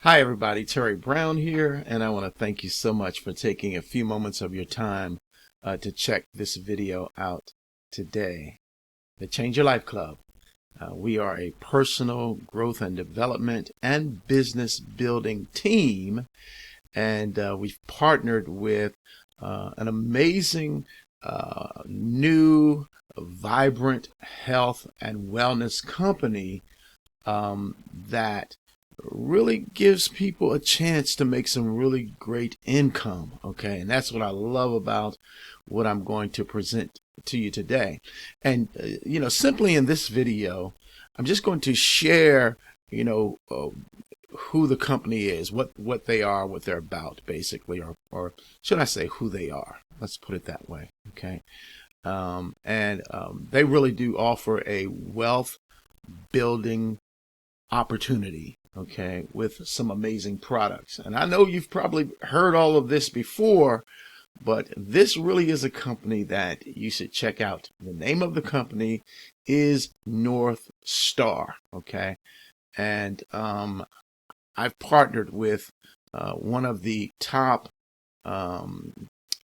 Hi everybody, Terry Brown here, and I want to thank you so much for taking a few moments of your time to check this video out today. The Change Your Life Club. We are a personal growth and development and business building team, and we've partnered with an amazing new vibrant health and wellness company that really gives people a chance to make some really great income. Okay, and that's what I love about what I'm going to present to you today. And simply in this video, I'm just going to share who the company is, what they are, what they're about, basically, or should I say who they are. Let's put it that way. Okay. They really do offer a wealth building opportunity, okay, with some amazing products. And I know you've probably heard all of this before, but this really is a company that you should check out. The name of the company is Northestar, okay? And I've partnered with one of the top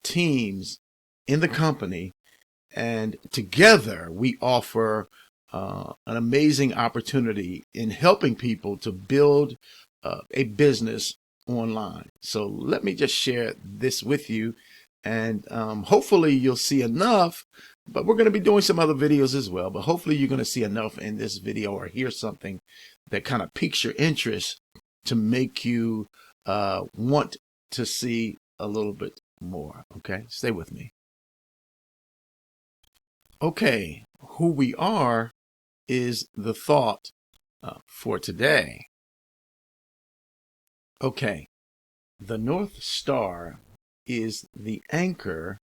teams in the company, and together we offer an amazing opportunity in helping people to build a business online. So let me just share this with you, and hopefully you'll see enough, but we're going to be doing some other videos as well, but hopefully you're going to see enough in this video or hear something that kind of piques your interest to make you want to see a little bit more. Okay, stay with me. Okay, who we are is the thought for today. Okay, the North Star is the anchor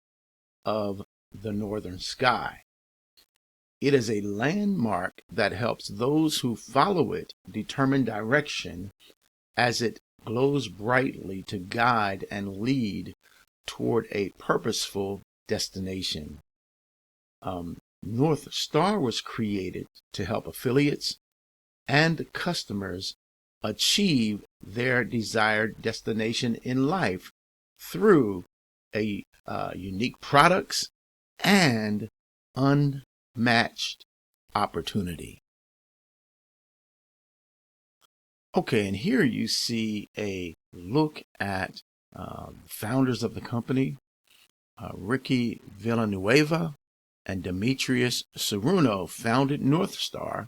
of the northern sky. It is a landmark that helps those who follow it determine direction as it glows brightly to guide and lead toward a purposeful destination. North Star was created to help affiliates and customers achieve their desired destination in life through unique products and unmatched opportunity. Okay, and here you see a look at founders of the company, Ricky Villanueva and Demetrius Ceruno founded Northestar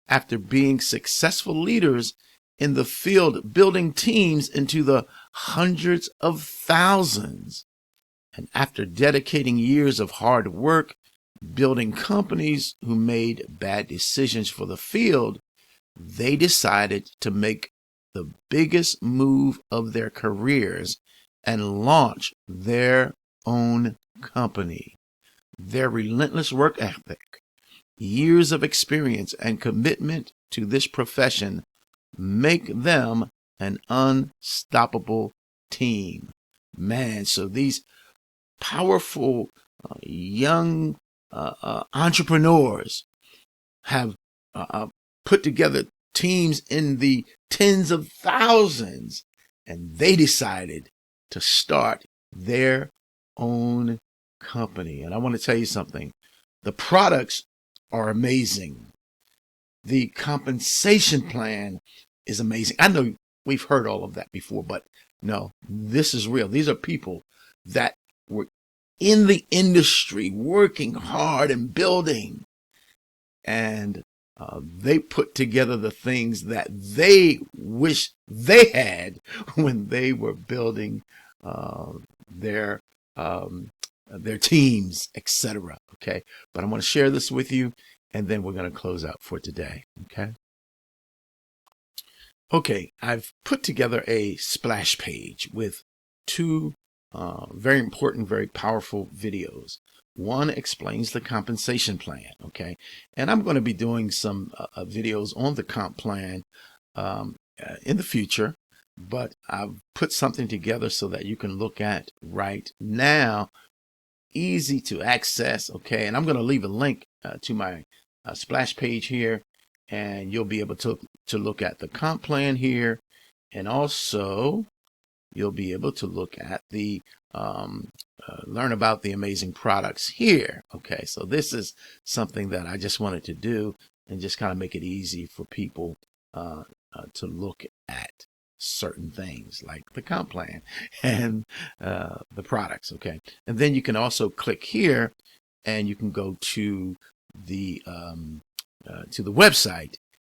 after being successful leaders in the field, building teams into the hundreds of thousands. And after dedicating years of hard work, building companies who made bad decisions for the field, they decided to make the biggest move of their careers and launch their own company. Their relentless work ethic, years of experience, and commitment to this profession make them an unstoppable team. Man, so these powerful young entrepreneurs have put together teams in the tens of thousands, and they decided to start their own company. And I want to tell you something. The products are amazing. The compensation plan is amazing. I know we've heard all of that before, but no, this is real. These are people that were in the industry working hard and building, and they put together the things that they wish they had when they were building their teams, etc. Okay, but I want to share this with you, and then we're going to close out for today. Okay, I've put together a splash page with two very important, very powerful videos. One explains the compensation plan, okay, and I'm going to be doing some videos on the comp plan in the future, but I've put something together so that you can look at right now. Easy to access, okay, and I'm going to leave a link to my splash page here, and you'll be able to look at the comp plan here, And also, you'll be able to look at the learn about the amazing products here. Okay, so this is something that I just wanted to do and just kind of make it easy for people to look at certain things like the comp plan and the products. Okay, and then you can also click here and you can go to the website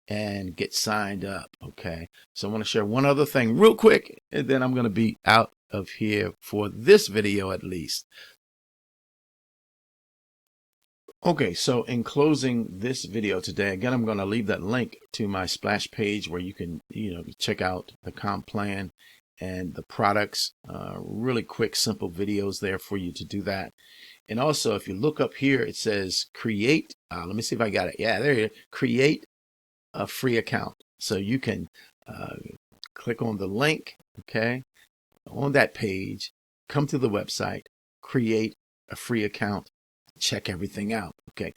and get signed up. Okay, so I want to share one other thing real quick, and then I'm going to be out of here for this video at least. Okay, so in closing this video today, again, I'm going to leave that link to my splash page where you can, check out the comp plan and the products. Really quick, simple videos there for you to do that. And also, if you look up here, it says create. Let me see if I got it. Yeah, there you go. Create a free account. So you can click on the link, okay, on that page, come to the website, create a free account, check everything out. Okay,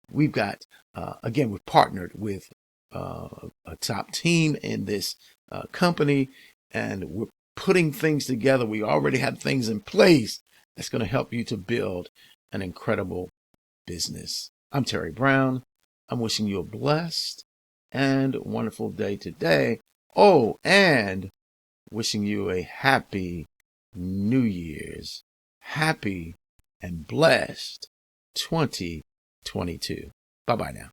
we've got again, we've partnered with a top team in this company, and we're putting things together. We already have things in place that's going to help you to build an incredible business. I'm Terry Brown. I'm wishing you a blessed and wonderful day today. Oh, and wishing you a happy New Year's. Happy and blessed 2022. Bye-bye now.